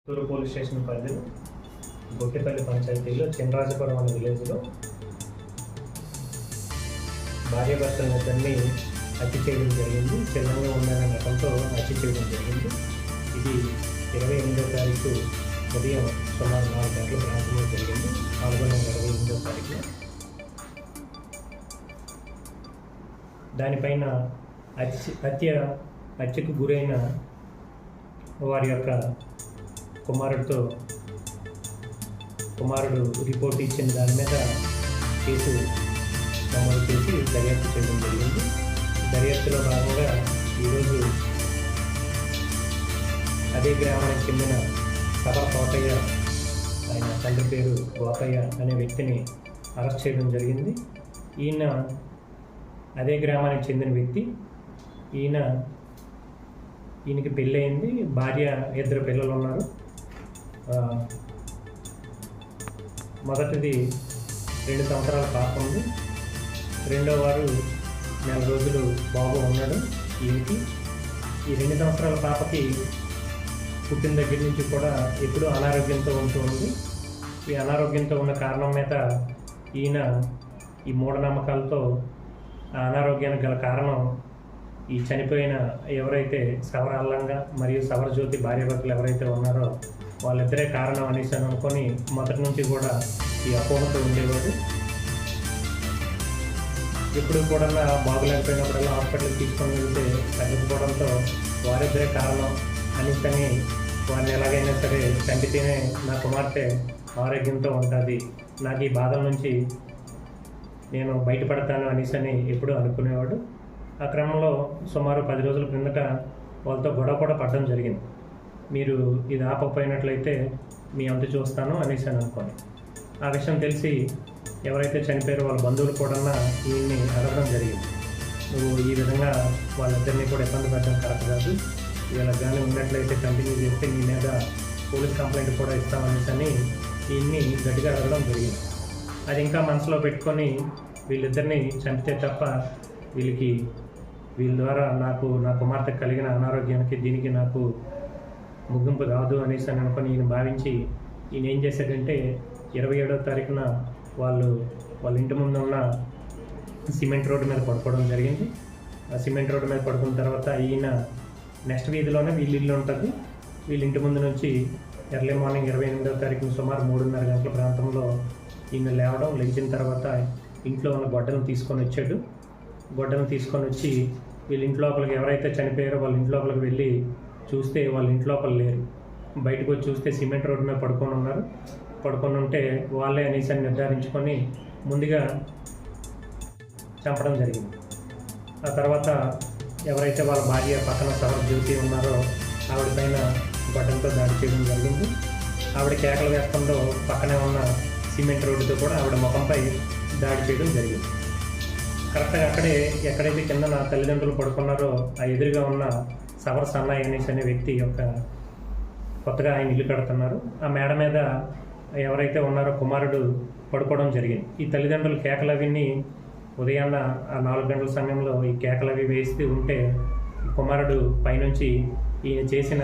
Chittoor police station పరిధిలో గొట్టిపల్లి పంచాయతీలో చినరాజపురం అనే విలేజ్లో భార్యాభర్తలిద్దరిని హత్య చేయడం జరిగింది. చిన్నగా ఉందనే నెపంతో హత్య చేయడం జరిగింది. ఇది 28వ తారీఖు ఉదయం సుమారు 4 గంటల ప్రాంతంలో జరిగింది. 4 నెల 28వ తారీఖున దానిపైన హత్యకు గురైన వారి యొక్క కుమారుడు రిపోర్ట్ ఇచ్చిన దాని మీద కేసు నమోదు చేసి దర్యాప్తు చేయడం జరిగింది. దర్యాప్తులో భాగంగా ఈరోజు అదే గ్రామానికి చెందిన సవర కోటయ్య, ఆయన తండ్రి పేరు గోపయ్య అనే వ్యక్తిని అరెస్ట్ చేయడం జరిగింది. అదే గ్రామానికి చెందిన వ్యక్తి. ఈయనకి పెళ్ళి అయింది, భార్య, 2 పిల్లలు ఉన్నారు. మొదటిది 2 సంవత్సరాల పాప ఉంది. రెండో వారు 4 రోజులు బాబు ఉన్నాడు. ఈయనకి ఈ 2 సంవత్సరాల పాపకి పుట్టిన దగ్గర నుంచి కూడా ఎప్పుడూ అనారోగ్యంతో ఉంటూ ఉంది. ఈ అనారోగ్యంతో ఉన్న కారణం మీద ఈయన ఈ మూఢనమ్మకాలతో ఆ అనారోగ్యానికి గల కారణం ఈ చనిపోయిన ఎవరైతే సవర అల్లంగా మరియు సవర జ్యోతి భార్యాభర్తలు ఎవరైతే ఉన్నారో వాళ్ళిద్దరే కారణం అనేసి అనుకొని మొదటి నుంచి కూడా ఈ అపోహతో ఉండేవాడు. ఎప్పుడు కూడా బాగులేకపోయినప్పుడల్లా హాస్పిటల్కి తీసుకొని వెళ్తే తగ్గిపోవడంతో వారిద్దరే కారణం అనేసి వారిని ఎలాగైనా సరే చంపితేనే నా కుమార్తె ఆరోగ్యంతో ఉంటుంది, నాకు ఈ బాధల నుంచి నేను బయటపడతాను అనేసి ఎప్పుడూ అనుకునేవాడు. ఆ క్రమంలో సుమారు 10 రోజుల క్రిందట వాళ్ళతో గొడవ కూడా పడడం జరిగింది. మీరు ఇది ఆపకపోయినట్లయితే మీ అంత చూస్తాను అనేసి అనుకోని ఆ విషయం తెలిసి ఎవరైతే చనిపోయారో వాళ్ళ బంధువులు కూడా ఈయన్ని అడగడం జరిగింది. నువ్వు ఈ విధంగా వాళ్ళిద్దరినీ కూడా ఇబ్బంది పెట్టడం కరెక్ట్ కాదు, వీళ్ళకి కానీ ఉన్నట్లయితే కంటిన్యూ చేస్తే నీ మీద పోలీస్ కంప్లైంట్ కూడా ఇస్తామనేసి ఈయన్ని గట్టిగా అడగడం జరిగింది. అది ఇంకా మనసులో పెట్టుకొని వీళ్ళిద్దరినీ చంపితే తప్ప వీళ్ళ ద్వారా నా కుమార్తె కలిగిన అనారోగ్యానికి దీనికి నాకు ముగింపు రాదు అనేసి అనుకొని ఈయన భావించి ఈయన ఏం చేశాడంటే 27వ తారీఖున వాళ్ళ ఇంటి ముందు ఉన్న సిమెంట్ రోడ్డు మీద పడుకోవడం జరిగింది. ఆ సిమెంట్ రోడ్డు మీద పడుకున్న తర్వాత ఈయన నెక్స్ట్ వీధిలోనే వీళ్ళ ఇల్లు ఉంటుంది. వీళ్ళ ఇంటి ముందు నుంచి ఎర్లీ మార్నింగ్ 28వ తారీఖున సుమారు 3:30 గంటల ప్రాంతంలో ఈయన లేచిన తర్వాత ఇంట్లో ఉన్న గొడ్డలను తీసుకొని వచ్చాడు. గొడ్డలను తీసుకొని వచ్చి వీళ్ళ ఇంటి లోపలికి ఎవరైతే చనిపోయారో వాళ్ళ ఇంటి లోపలికి వెళ్ళి చూస్తే వాళ్ళ ఇంటి లోపల లేరు. బయటకు వచ్చి చూస్తే సిమెంట్ రోడ్డు మీద పడుకొని ఉంటే వాళ్ళే అనేసి నిర్ధారించుకొని ముందుగా చంపడం జరిగింది. ఆ తర్వాత ఎవరైతే వాళ్ళ భార్య పక్కన సవర జ్యోతి ఉన్నారో ఆవిడ పైన గొడ్డలతో దాడి చేయడం జరిగింది. ఆవిడ కేకలు వేస్తుందో పక్కనే ఉన్న సిమెంట్ రోడ్డుతో కూడా ఆవిడ ముఖంపై దాడి చేయడం జరిగింది. కరెక్ట్గా ఎక్కడైతే కింద నా తల్లిదండ్రులు పడుకున్నారో ఆ ఎదురుగా ఉన్న సవర సన్నాయి అనేసి అనే వ్యక్తి కొత్తగా ఆయన ఇల్లు కడుతున్నారు. ఆ మేడ మీద ఎవరైతే ఉన్నారో కుమారుడు పడుకోవడం జరిగింది. ఈ తల్లిదండ్రులు కేకలవిని ఉదయాన్న ఆ 4 గంటల సమయంలో ఈ కేకలవి వేస్తూ ఉంటే కుమారుడు పైనుంచి ఈయన చేసిన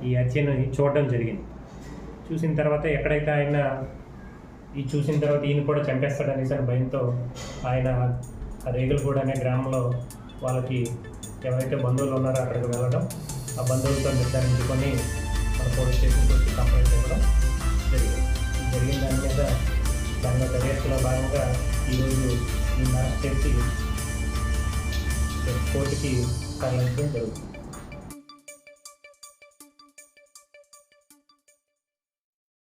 ఈ హత్యను చూడడం జరిగింది. చూసిన తర్వాత ఎక్కడైతే ఆయన చూసిన తర్వాత ఈయన కూడా చంపేస్తాడనేసి భయంతో ఆయన ఆ రేగులగూడ అనే గ్రామంలో వాళ్ళకి ఎవరైతే బంధువులు ఉన్నారో అక్కడికి వెళ్ళడం, ఆ బంధువులతో నిర్ధారించుకొని మన పోలీస్ స్టేషన్కి వచ్చి కంప్లైంట్ ఇవ్వడం జరిగిన దాని మీద దర్యాప్తులో భాగంగా ఈరోజు ఈ అరెస్ట్ చేసి కోర్టుకి తరలించడం జరుగుతుంది.